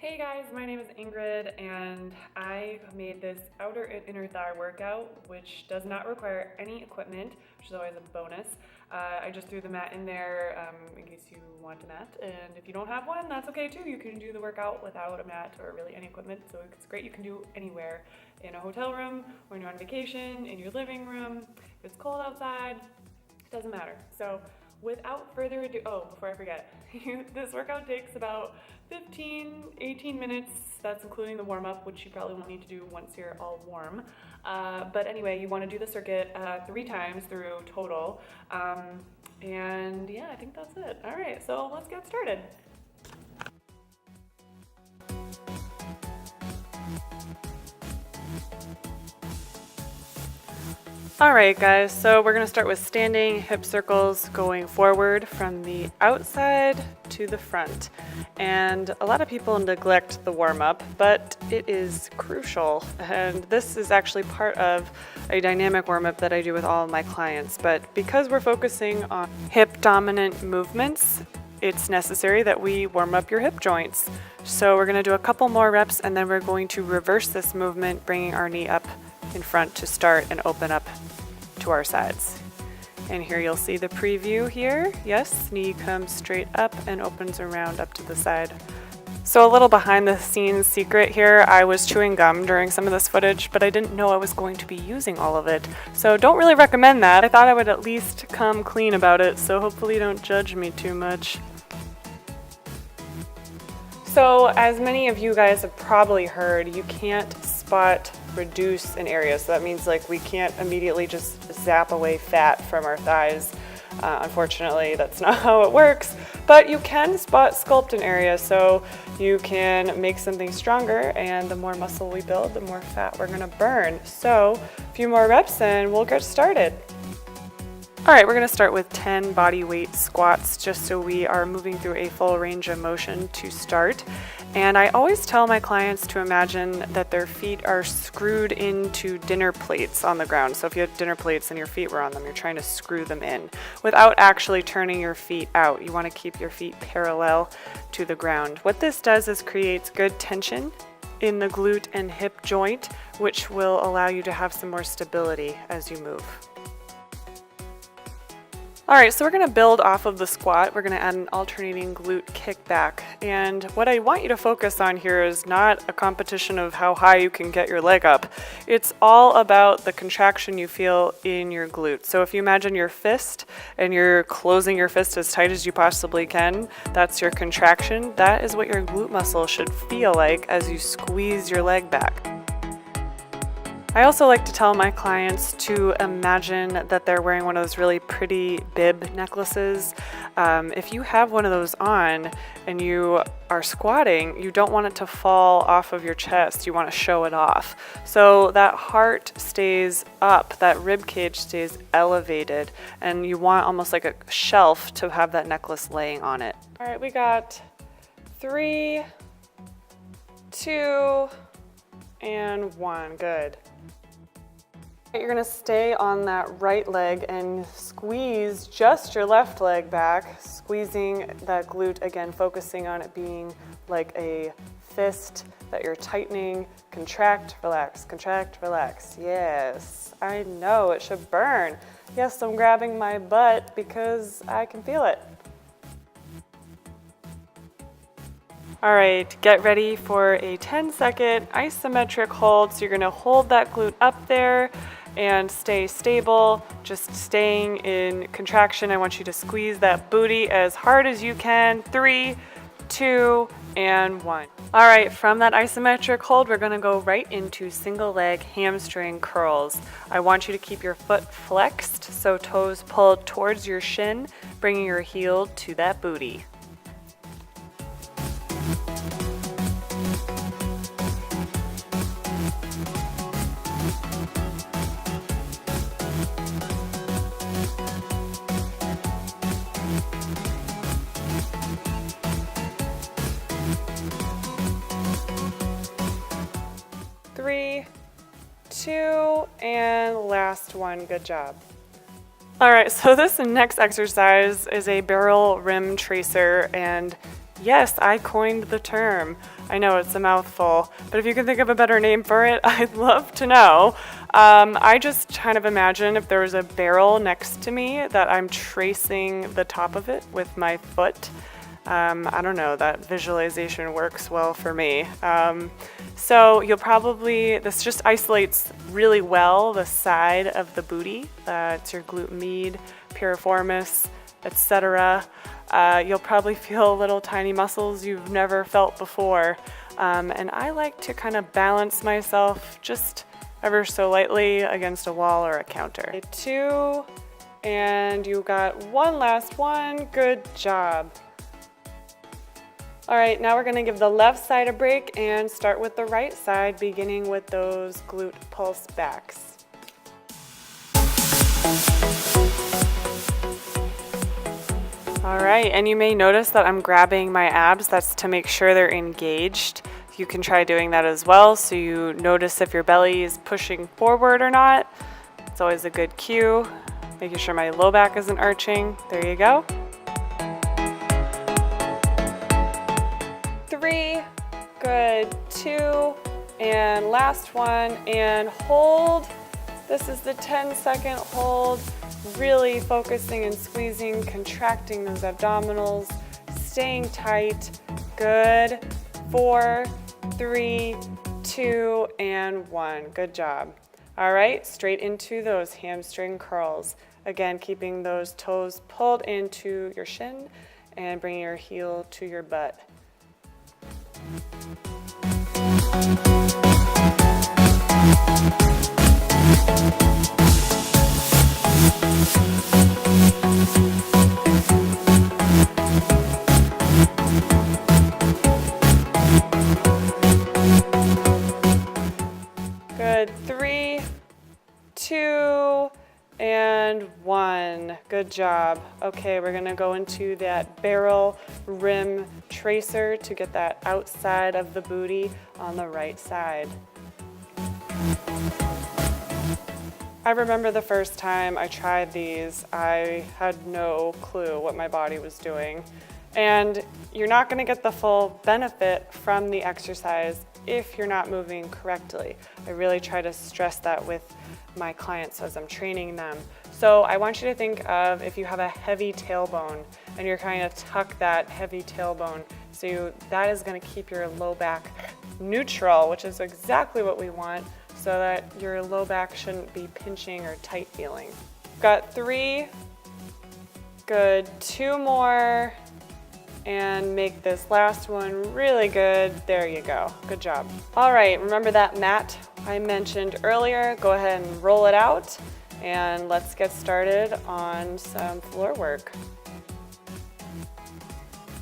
Hey guys, my name is Ingrid and I made this outer and inner thigh workout which does not require any equipment, which is always a bonus. I just threw the mat in there in case you want a mat, and if you don't have one, that's okay too. You can do the workout without a mat or really any equipment, so it's great. You can do anywhere, in a hotel room, when you're on vacation, in your living room. If it's cold outside, it doesn't matter. So without further ado, before I forget, this workout takes about 18 minutes. That's including the warm-up, which you probably won't need to do once you're all warm. But anyway, you want to do the circuit 3 times through total. And yeah, I think that's it. All right, so let's get started. All right, guys, so we're gonna start with standing hip circles going forward from the outside to the front. And a lot of people neglect the warm-up, but it is crucial. And this is actually part of a dynamic warm-up that I do with all of my clients. But because we're focusing on hip dominant movements, it's necessary that we warm up your hip joints. So we're gonna do a couple more reps, and then we're going to reverse this movement, bringing our knee up in front to start and open up to our sides. And here you'll see the preview here. Yes, knee comes straight up and opens around up to the side. So a little behind the scenes secret here, I was chewing gum during some of this footage, but I didn't know I was going to be using all of it. So don't really recommend that. I thought I would at least come clean about it, so hopefully you don't judge me too much. So as many of you guys have probably heard, you can't spot reduce an area. So that means like we can't immediately just zap away fat from our thighs. Unfortunately, that's not how it works, but you can spot sculpt an area, so you can make something stronger, and the more muscle we build, the more fat we're gonna burn. So a few more reps and we'll get started. All right, we're gonna start with 10 body weight squats just so we are moving through a full range of motion to start. And I always tell my clients to imagine that their feet are screwed into dinner plates on the ground. So if you had dinner plates and your feet were on them, you're trying to screw them in without actually turning your feet out. You wanna keep your feet parallel to the ground. What this does is creates good tension in the glute and hip joint, which will allow you to have some more stability as you move. All right, so we're gonna build off of the squat. We're gonna add an alternating glute kickback. And what I want you to focus on here is not a competition of how high you can get your leg up. It's all about the contraction you feel in your glute. So if you imagine your fist and you're closing your fist as tight as you possibly can, that's your contraction. That is what your glute muscle should feel like as you squeeze your leg back. I also like to tell my clients to imagine that they're wearing one of those really pretty bib necklaces. If you have one of those on and you are squatting, you don't want it to fall off of your chest. You want to show it off. So that heart stays up, that rib cage stays elevated, and you want almost like a shelf to have that necklace laying on it. All right, we got 3, 2, and 1. Good. You're gonna stay on that right leg and squeeze just your left leg back, squeezing that glute again, focusing on it being like a fist that you're tightening. Contract, relax, contract, relax. Yes, I know it should burn. Yes, I'm grabbing my butt because I can feel it. All right, get ready for a 10-second isometric hold. So you're gonna hold that glute up there and stay stable, just staying in contraction. I want you to squeeze that booty as hard as you can. 3, 2, and 1. All right, from that isometric hold, we're gonna go right into single leg hamstring curls. I want you to keep your foot flexed, so toes pulled towards your shin, bringing your heel to that booty. Three, 2, and last one. Good job. All right, so this next exercise is a barrel rim tracer, and Yes, I coined the term. I know it's a mouthful, but if you can think of a better name for it, I'd love to know. I just kind of imagine if there was a barrel next to me that I'm tracing the top of it with my foot. I don't know, that visualization works well for me. So you'll probably, this just isolates really well the side of the booty. It's your glute med, piriformis, etc. You'll probably feel little tiny muscles you've never felt before. And I like to kind of balance myself just ever so lightly against a wall or a counter. Okay, 2, and you got one last one. Good job. All right, now we're gonna give the left side a break and start with the right side, beginning with those glute pulse backs. All right, and you may notice that I'm grabbing my abs. That's to make sure they're engaged. You can try doing that as well, so you notice if your belly is pushing forward or not. It's always a good cue. Making sure my low back isn't arching. There you go. 3, good, 2, and last one, and hold. This is the 10-second hold, really focusing and squeezing, contracting those abdominals, staying tight. Good. 4, 3, 2, and 1. Good job. All right, straight into those hamstring curls. Again, keeping those toes pulled into your shin and bringing your heel to your butt. Good. 3, 2, and 1. Good job. Okay, we're gonna go into that barrel rim tracer to get that outside of the booty on the right side. I remember the first time I tried these, I had no clue what my body was doing. And you're not gonna get the full benefit from the exercise if you're not moving correctly. I really try to stress that with my clients as I'm training them. So I want you to think of if you have a heavy tailbone and you're trying to tuck that heavy tailbone. So that is gonna keep your low back neutral, which is exactly what we want, so that your low back shouldn't be pinching or tight feeling. Got 3, good, 2 more, and make this last one really good. There you go, good job. All right, remember that mat I mentioned earlier? Go ahead and roll it out, and let's get started on some floor work.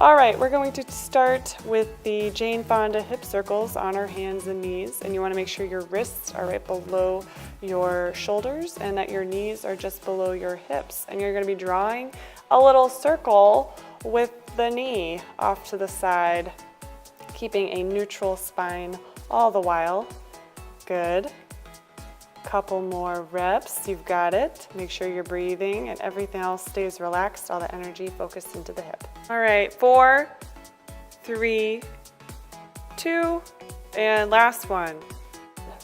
All right, we're going to start with the Jane Fonda hip circles on our hands and knees, and you want to make sure your wrists are right below your shoulders and that your knees are just below your hips. And you're going to be drawing a little circle with the knee off to the side, keeping a neutral spine all the while. Good. Couple more reps, you've got it. Make sure you're breathing and everything else stays relaxed, all the energy focused into the hip. All right, 4, 3, 2, and last one.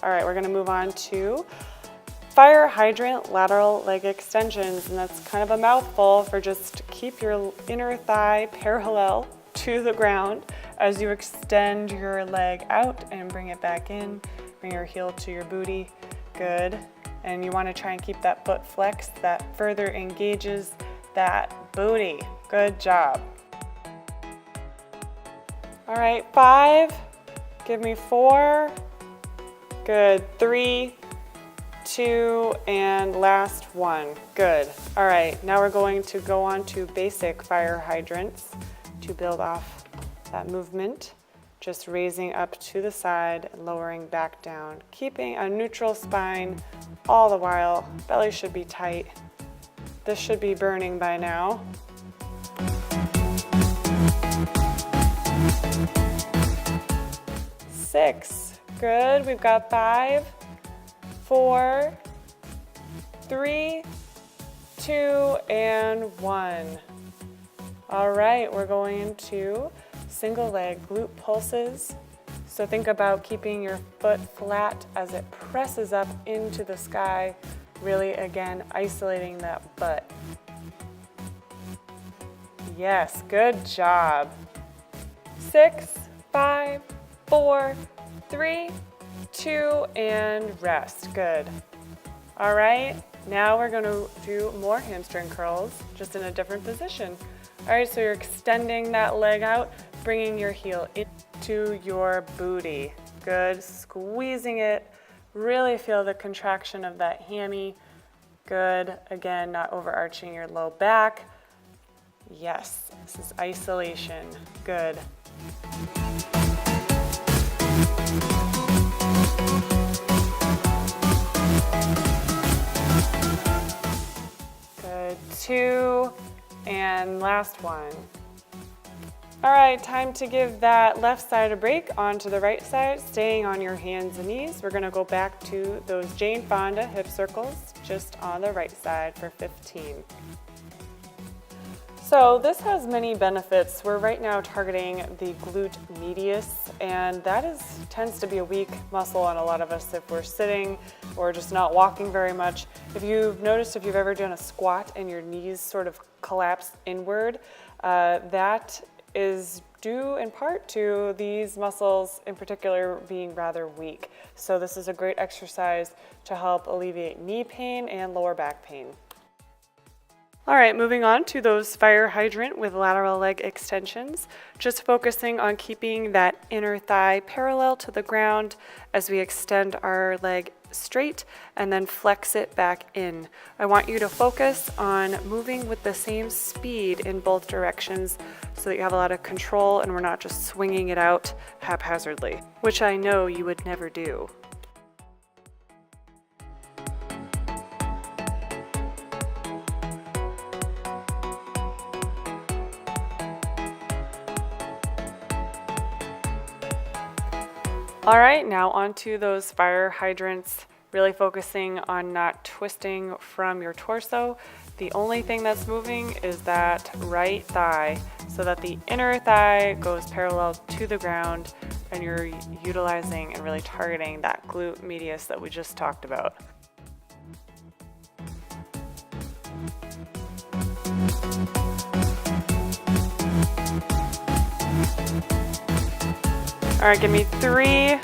All right, we're gonna move on to fire hydrant lateral leg extensions, and that's kind of a mouthful for just keep your inner thigh parallel to the ground as you extend your leg out and bring it back in. Bring your heel to your booty. Good. And you want to try and keep that foot flexed. That further engages that booty. Good job. All right, 5. Give me 4. Good. 3, 2, and last one. Good. All right, now we're going to go on to basic fire hydrants to build off that movement. Just raising up to the side and lowering back down, keeping a neutral spine all the while. Belly should be tight. This should be burning by now. 6, good. We've got 5, 4, 3, 2, and 1. All right, we're going into single leg glute pulses. So think about keeping your foot flat as it presses up into the sky, really again isolating that butt. Yes, good job. 6, 5, 4, 3, 2, and rest. Good. All right, now we're going to do more hamstring curls, just in a different position. All right, so you're extending that leg out, bringing your heel into your booty. Good, squeezing it. Really feel the contraction of that hammy. Good, again, not overarching your low back. Yes, this is isolation. Good. Good, 2, and last one. All right, time to give that left side a break onto the right side, staying on your hands and knees. We're gonna go back to those Jane Fonda hip circles, just on the right side for 15. So this has many benefits. We're right now targeting the glute medius, and that tends to be a weak muscle on a lot of us if we're sitting or just not walking very much. If you've noticed, if you've ever done a squat and your knees sort of collapse inward, that is due in part to these muscles in particular being rather weak. So this is a great exercise to help alleviate knee pain and lower back pain. All right, moving on to those fire hydrant with lateral leg extensions, just focusing on keeping that inner thigh parallel to the ground as we extend our leg straight and then flex it back in. I want you to focus on moving with the same speed in both directions so that you have a lot of control and we're not just swinging it out haphazardly, which I know you would never do. All right, now onto those fire hydrants, really focusing on not twisting from your torso. The only thing that's moving is that right thigh so that the inner thigh goes parallel to the ground and you're utilizing and really targeting that glute medius that we just talked about. All right, give me 3,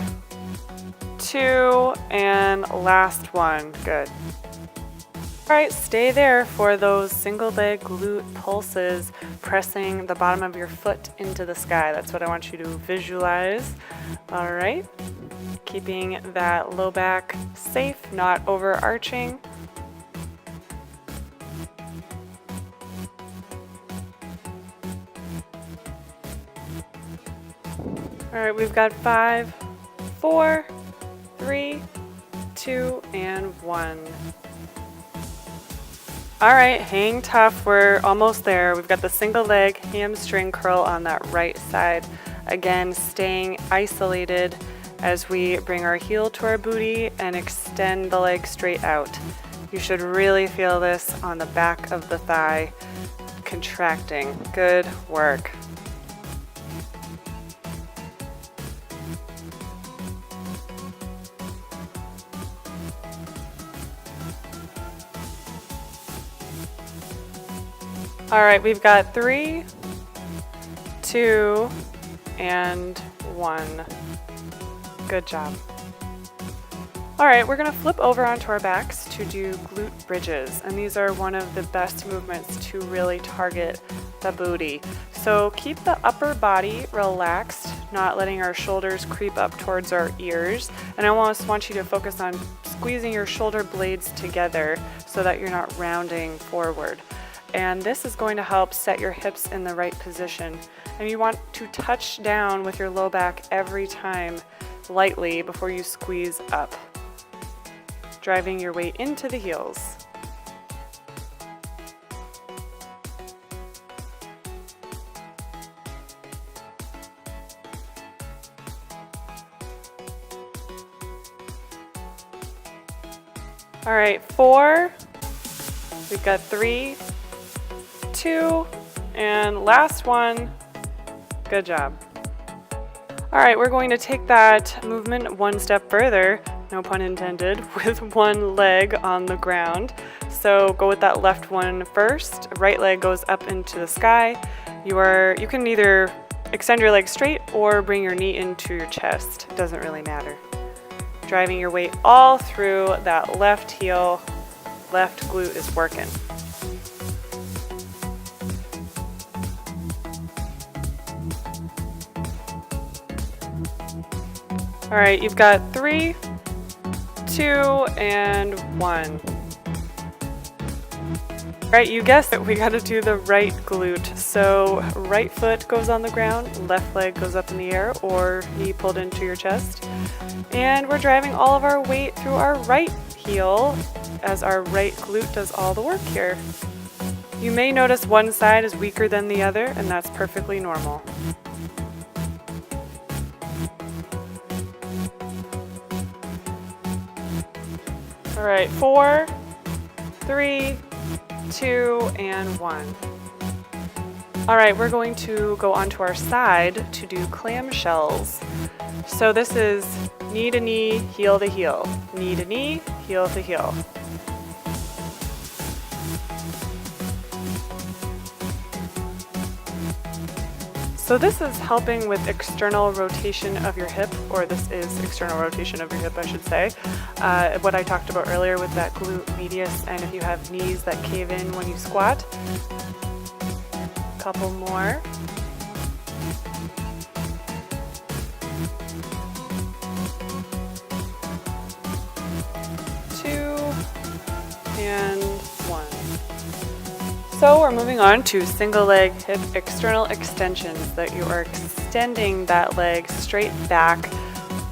2, and last one. Good. All right, stay there for those single leg glute pulses, pressing the bottom of your foot into the sky. That's what I want you to visualize. All right, keeping that low back safe, not overarching. All right, we've got 5, 4, 3, 2, and 1. All right, hang tough, we're almost there. We've got the single leg hamstring curl on that right side. Again, staying isolated as we bring our heel to our booty and extend the leg straight out. You should really feel this on the back of the thigh, contracting. Good work. All right, we've got 3, 2, and 1. Good job. All right, we're gonna flip over onto our backs to do glute bridges, and these are one of the best movements to really target the booty. So keep the upper body relaxed, not letting our shoulders creep up towards our ears, and I almost want you to focus on squeezing your shoulder blades together so that you're not rounding forward. And this is going to help set your hips in the right position. And you want to touch down with your low back every time, lightly, before you squeeze up, driving your weight into the heels. All right, 4, we've got 3, 2, and last one. Good job. All right, we're going to take that movement one step further, no pun intended, with one leg on the ground. So go with that left one first. Right leg goes up into the sky. You can either extend your leg straight or bring your knee into your chest. It doesn't really matter. Driving your weight all through that left heel, left glute is working. All right, you've got 3, 2, and 1. All right, you guessed it, we gotta do the right glute. So right foot goes on the ground, left leg goes up in the air or knee pulled into your chest. And we're driving all of our weight through our right heel as our right glute does all the work here. You may notice one side is weaker than the other, and that's perfectly normal. All right, 4, 3, 2, and 1. All right, we're going to go onto our side to do clamshells. So this is knee to knee, heel to heel, knee to knee, heel to heel. So this is helping with external rotation of your hip, or this is external rotation of your hip, I should say. What I talked about earlier with that glute medius, and if you have knees that cave in when you squat. Couple more. And 1. So we're moving on to single leg hip external extensions, that you are extending that leg straight back,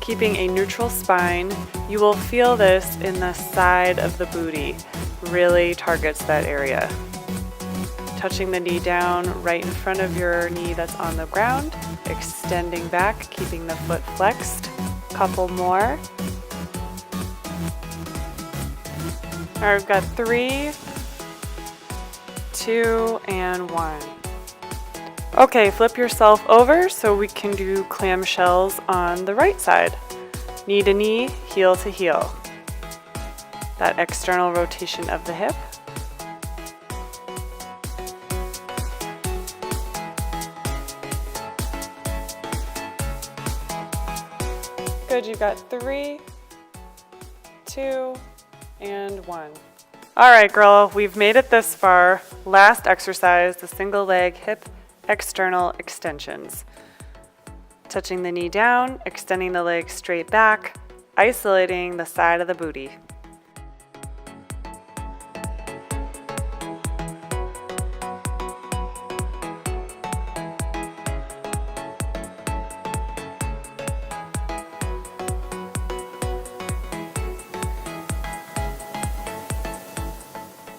keeping a neutral spine. You will feel this in the side of the booty, really targets that area. Touching the knee down right in front of your knee that's on the ground, extending back, keeping the foot flexed. Couple more. All right, we've got 3, 2, and 1. Okay, flip yourself over so we can do clamshells on the right side. Knee to knee, heel to heel. That external rotation of the hip. Good, you've got 3, 2, and 1. All right, girl, we've made it this far. Last exercise, the single leg hip external extensions. Touching the knee down, extending the leg straight back, isolating the side of the booty.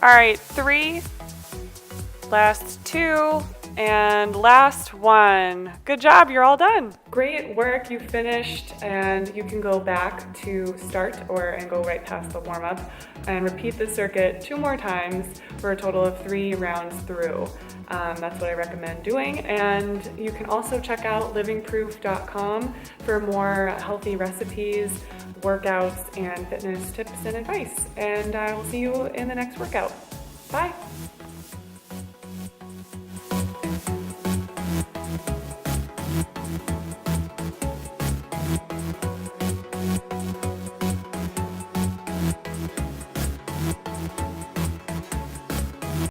All right, 3, last 2, and last 1. Good job, you're all done. Great work, you finished, and you can go back to start and go right past the warm-up and repeat the circuit 2 more times for a total of 3 rounds through. That's what I recommend doing, and you can also check out livingproof.com for more healthy recipes, workouts, and fitness tips and advice. And I will see you in the next workout. Bye.